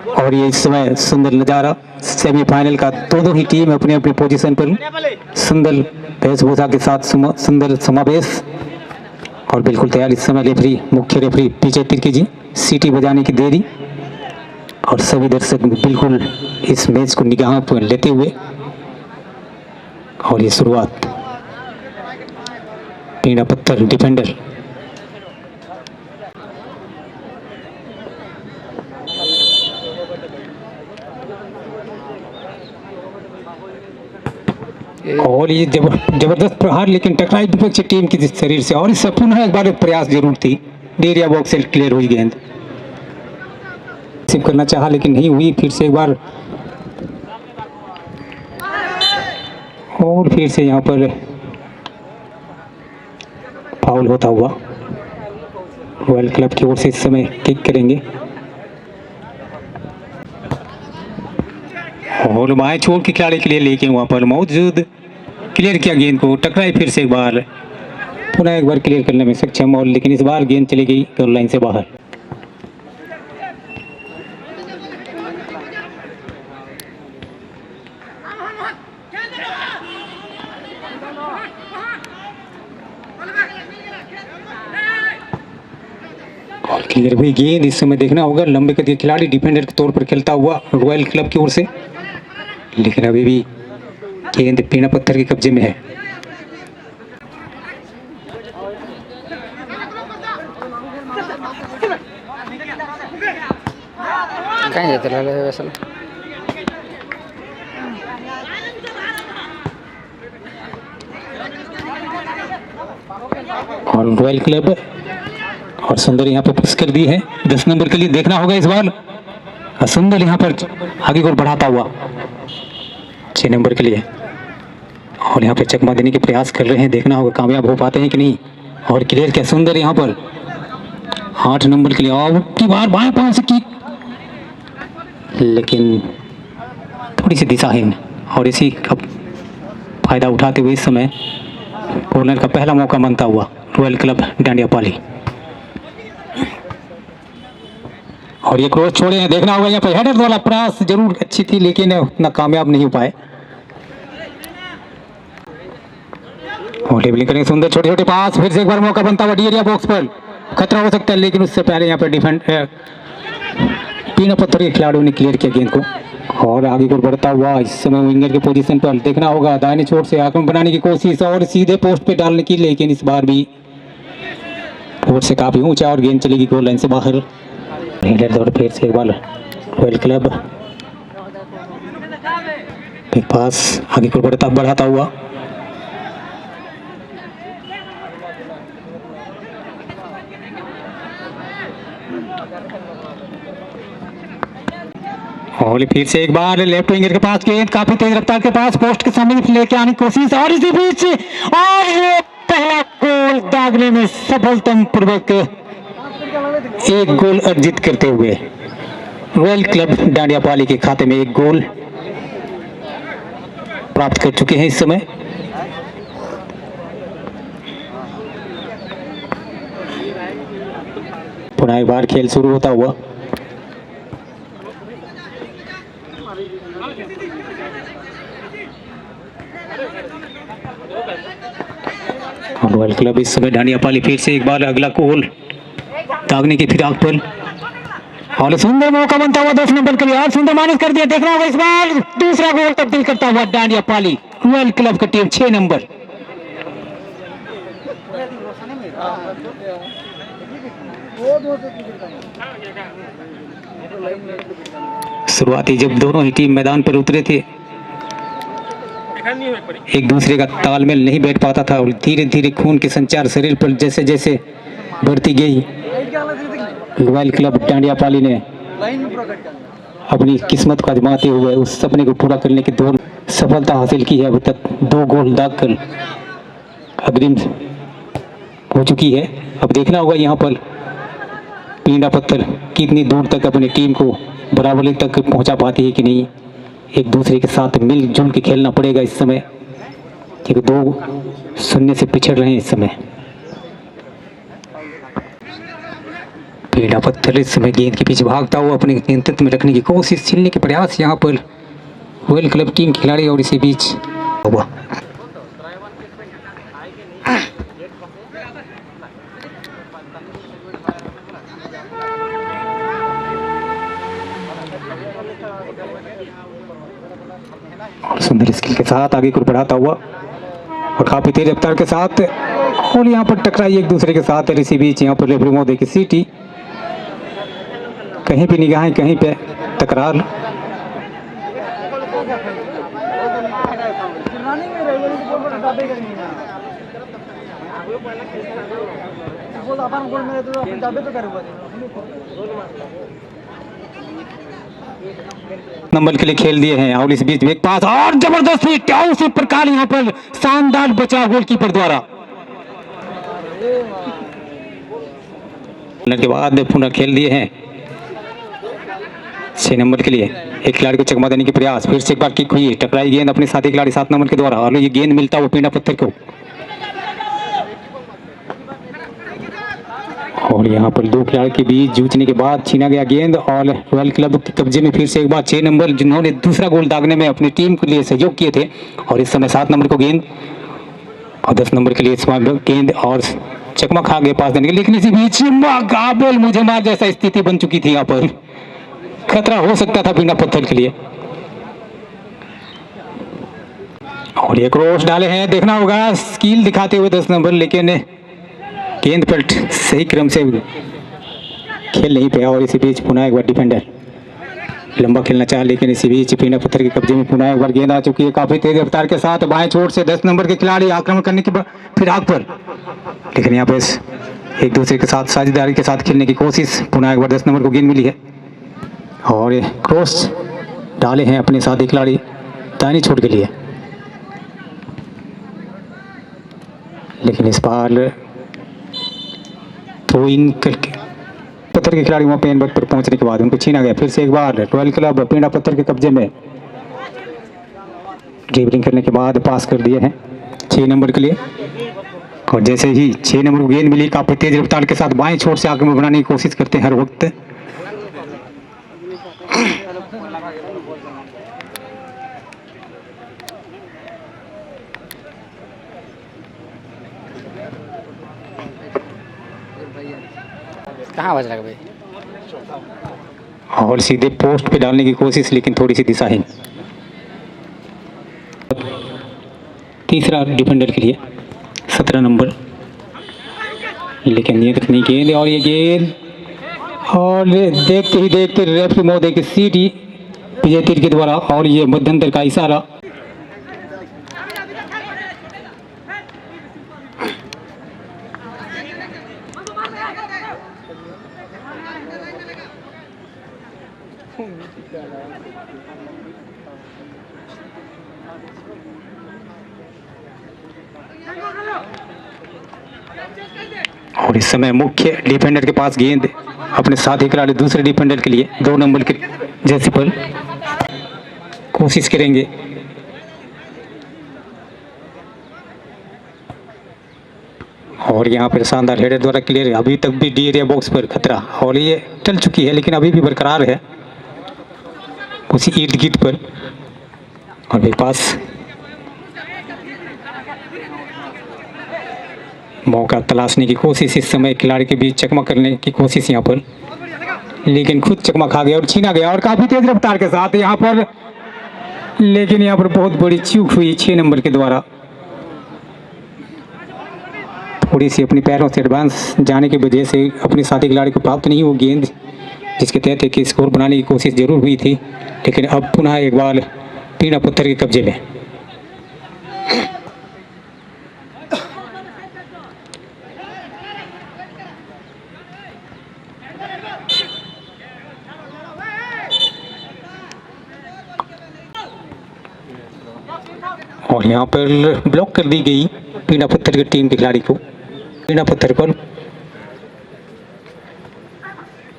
और ये इस समय सुंदर नज़ारा सेमीफाइनल का। दोनों ही टीम अपने अपने पोजीशन पर सुंदर वेशभूषा के साथ सुंदर समावेश और बिल्कुल तैयार। इस समय रेफरी, मुख्य रेफरी विजय तिर्की जी सीटी बजाने की देरी और सभी दर्शक बिल्कुल इस मैच को निगाहों पर लेते हुए। और ये शुरुआत पीड़ा पत्थर डिफेंडर और ये जबरदस्त प्रहार, लेकिन टकराई विपक्षी टीम की शरीर से। और इससे पुनः एक बार प्रयास जरूर थी, एरिया बॉक्स से क्लियर हुई गेंद, सिप करना चाहा लेकिन नहीं हुई। फिर से एक बार और फिर से यहाँ पर फाउल होता हुआ रॉयल क्लब की ओर से इस समय किक करेंगे। और बाएं छोर के खिलाड़ी के लिए, लेकिन वहाँ पर मौजूद क्लियर किया गेंद को। टकराई फिर से एक बार, पुनः एक बार क्लियर करने में सक्षम, और लेकिन इस बार गेंद चली गई गोल लाइन से बाहर। क्लियर हुई गेंद। इस समय देखना होगा लंबे कद के खिलाड़ी डिफेंडर के तौर पर खेलता हुआ रॉयल क्लब की ओर से, लेकिन अभी भी गेंद पीना पत्थर के कब्जे में है। कहीं जाते लाले वैसे और रॉयल क्लब और सुंदर यहाँ पर पुश कर दी है 10 नंबर के लिए। देखना होगा इस बार सुंदर यहाँ पर आगे को बढ़ाता हुआ 6 नंबर के लिए, और यहाँ पर चकमा देने के प्रयास कर रहे हैं। देखना होगा कामयाब हो पाते हैं कि नहीं। और क्लियर क्या सुंदर यहाँ पर 8 नंबर के लिए, और की बार बाएं पांव से किक, लेकिन थोड़ी सी दिशाहीन। और इसी का फायदा उठाते हुए इस समय कॉर्नर का पहला मौका बनता हुआ रॉयल क्लब डांडियापाली। और ये क्रॉस छोड़े हैं। देखना होगा यहाँ पर हेडर वाला प्रयास जरूर अच्छी थी, लेकिन उतना कामयाब नहीं हो पाए। और टेबलिंग करेंगे सुंदर छोटे छोटे पास। फिर से एक बार मौका बनता हुआ डी एरिया बॉक्स पर, खतरा हो सकता है, लेकिन उससे पहले यहाँ पर डिफेंड पीना पत्थर के खिलाड़ियों ने क्लियर किया गेंद को। और आगे को बढ़ता हुआ इस समय विंगर के पोजीशन पर। देखना होगा दाहिने छोर से आक्रमण बनाने की कोशिश और सीधे पोस्ट पे डालने की, लेकिन इस बार भी पोस्ट से काफी ऊंचा और गेंद चलेगी गोल लाइन से बाहर। दौड़ फिर से एक बार रॉयल क्लब के पास आगे को बढ़ाता हुआ। और फिर से एक बार लेफ्ट विंगर के पास गेंद काफी तेज रफ्तार के पास पोस्ट के सामने लेके आने की कोशिश, और इसी बीच और ये पहला गोल दागने में सफलतापूर्वक एक गोल अर्जित करते हुए रॉयल क्लब डांडियापाली के खाते में एक गोल प्राप्त कर चुके हैं इस समय। पुनः एक बार खेल शुरू होता हुआ। रॉयल क्लब इस समय डांडियापाली फिर से एक बार अगला गोल दागने की फिराक पर, और सुंदर मौका बनता हुआ 10 नंबर के लिए, और सुंदर माइनस कर दिया। देखना होगा इस बार दूसरा गोल तब्दील करता हुआ डांडियापाली रॉयल क्लब की टीम 6 नंबर। शुरुआती जब दोनों ही टीम मैदान पर उतरे थे, एक दूसरे का तालमेल नहीं बैठ पाता था, और धीरे धीरे खून के संचार शरीर पर जैसे जैसे बढ़ती गई, रॉयल क्लब डांडियापाली ने अपनी किस्मत को आजमाते हुए उस सपने को पूरा करने की दौड़ सफलता हासिल की है। अभी तक 2 गोल दागकर अग्रिम हो चुकी है। अब देखना होगा यहाँ पर पीड़ा पत्थर कितनी दूर तक अपनी टीम को बराबरी तक पहुँचा पाती है कि नहीं। एक दूसरे के साथ मिलजुल के खेलना पड़ेगा इस समय, क्योंकि 2-0 से पिछड़ रहे हैं इस समय। पीड़ा पत्थर इस समय गेंद के पीछे भागता हुआ अपने नियंत्रण में रखने की कोशिश, छीनने के प्रयास यहाँ पर रॉयल क्लब टीम के खिलाड़ी और इसी बीच हुआ। और सुंदर स्किल के साथ आगे को बढ़ाता हुआ और काफी तेज रफ्तार के साथ और यहाँ पर टकराई एक दूसरे के साथ। और इसी बीच यहाँ पर रेफरी महोदय की सीटी, कहीं भी निगाहें, कहीं पे तकरार। नंबर के लिए खेल दिए हैं और इस बीच एक पास और जबरदस्त हिट और से प्रकार यहाँ पर शानदार बचाव गोलकीपर द्वारा। के बाद पुनः खेल दिए हैं 6 नंबर के लिए। एक खिलाड़ी को चकमा देने की प्रयास, फिर से एक बार किक हुई, टकराई गेंद अपने साथी खिलाड़ी 7 नंबर के द्वारा और ये गेंद मिलता हुआ पीड़ा पत्थर को। और यहाँ पर 2 खिलाड़ी के बीच जूझने के बाद छीना गया गेंद और रॉयल क्लब के कब्जे में फिर से एक बार 6 नंबर, जिन्होंने दूसरा गोल दागने में अपनी टीम के लिए सहयोग किए थे। और इस समय 7 नंबर को गेंद और 10 नंबर के लिए इस गेंद और चकमा खा गए पास देने के, लेकिन इसी बीच काबिल मुझे मार जैसा स्थिति बन चुकी थी। यहाँ पर खतरा हो सकता था पीड़ा पत्थर के लिए। और ये क्रॉस डाले हैं, देखना होगा स्किल दिखाते हुए 10 नंबर, लेकिन गेंद पर सही क्रम से खेल नहीं पाया। और इसी बीच पुनः एक बार डिफेंडर लंबा खेलना चाहा, लेकिन इसी बीच पीड़ा पत्थर के कब्जे में पुनः एक बार गेंद आ चुकी है काफी तेज रफ्तार के साथ बाएं छोर से 10 नंबर के खिलाड़ी आक्रमण करने की फिराक पर, लेकिन यहाँ पर एक दूसरे के साथ साझेदारी के साथ खेलने की कोशिश। पुनः एक बार 10 नंबर को गेंद मिली है और ये क्रॉस डाले हैं अपने साथी खिलाड़ी दाहिनी छोर के लिए, लेकिन इस बार थ्रो इन करके पत्थर के खिलाड़ी वहां पेन पर पहुंचने के बाद उनको छीना गया। फिर से एक बार रॉयल क्लब पीड़ा पत्थर के कब्जे में, ड्रिबलिंग करने के बाद पास कर दिए हैं 6 नंबर के लिए। और जैसे ही 6 नंबर को गेंद मिली, काफी तेज रफ्तार के साथ बाएं छोर से आक्रमण बनाने की कोशिश करते हैं हर वक्त। कहाँ बज लगा भाई? और सीधे पोस्ट पे डालने की कोशिश, लेकिन थोड़ी सी दिशाहीन। तीसरा डिफेंडर के लिए 17 नंबर, लेकिन नियंत्रित नहीं गेंद। और ये गेंद और देखते ही देखते रेफरी महोदय की सीटी विजय तीर के द्वारा और ये मध्यंतर का इशारा। और इस समय मुख्य डिफेंडर के पास गेंद अपने साथी खिलाड़ी दूसरे डिफेंडर के लिए 2 नंबर के जैसे पर कोशिश करेंगे। और यहाँ पर शानदार हेडर द्वारा क्लियर है। अभी तक भी डी एरिया बॉक्स पर खतरा और ये टल चुकी है, लेकिन अभी भी बरकरार है उसी इर्द गिर्द पर। और भी पास मौका तलाशने की कोशिश, इस समय खिलाड़ी के बीच चकमा करने की कोशिश यहाँ पर, लेकिन खुद चकमा खा गया और छीना गया और काफी तेज रफ्तार के साथ यहाँ पर, लेकिन यहाँ पर बहुत बड़ी चूक हुई 6 नंबर के द्वारा। थोड़ी सी अपनी पैरों से एडवांस जाने की वजह से अपने साथी खिलाड़ी को प्राप्त नहीं हो गेंद, जिसके तहत एक स्कोर बनाने की कोशिश जरूर हुई थी, लेकिन अब पुनः एक बार पीड़ा पत्थर के कब्जे में। और यहाँ पर ब्लॉक कर दी गई पीड़ा पत्थर की टीम के खिलाड़ी को पीड़ा पत्थर पर,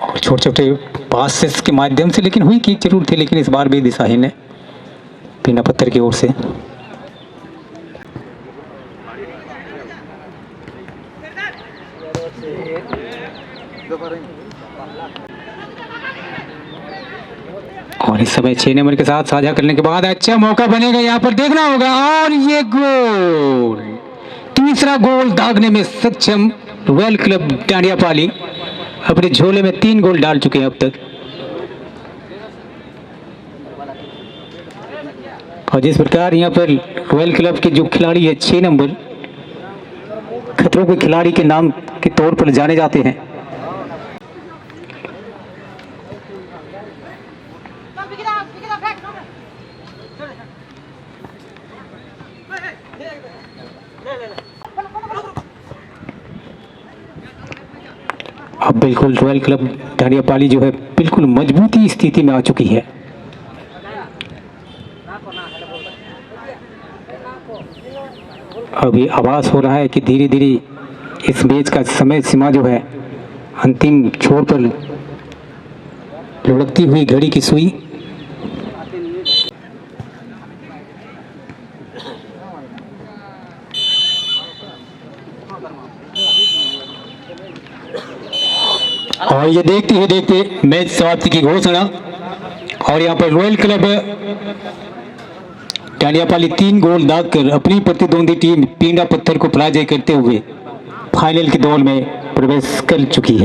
और छोटे छोटे पासेस के माध्यम से, लेकिन हुई किक जरूर थी, लेकिन इस बार भी दिशाहीन है पीड़ा पत्थर की ओर से। और इस समय 6 नंबर के साथ साझा करने के बाद अच्छा मौका बनेगा, यहाँ पर देखना होगा। और ये गोल, तीसरा गोल दागने में सक्षम रॉयल क्लब टांडियापाली। अपने झोले में 3 गोल डाल चुके हैं अब तक। और जिस प्रकार यहाँ पर रॉयल क्लब के जो खिलाड़ी है 6 नंबर, खतरों के खिलाड़ी के नाम के तौर पर जाने जाते हैं। अब बिल्कुल रॉयल क्लब टांडियापाली जो है बिल्कुल मजबूती स्थिति में आ चुकी है। अभी आभास हो रहा है कि धीरे धीरे इस मैच का समय सीमा जो है अंतिम छोर पर लुढ़कती हुई घड़ी की सुई। और ये देखते ही देखते मैच समाप्ति की घोषणा। और यहाँ पर रॉयल क्लब टांडियापाली 3 गोल दागकर अपनी प्रतिद्वंदी टीम पींडा पत्थर को पराजय करते हुए फाइनल की दौड़ में प्रवेश कर चुकी है।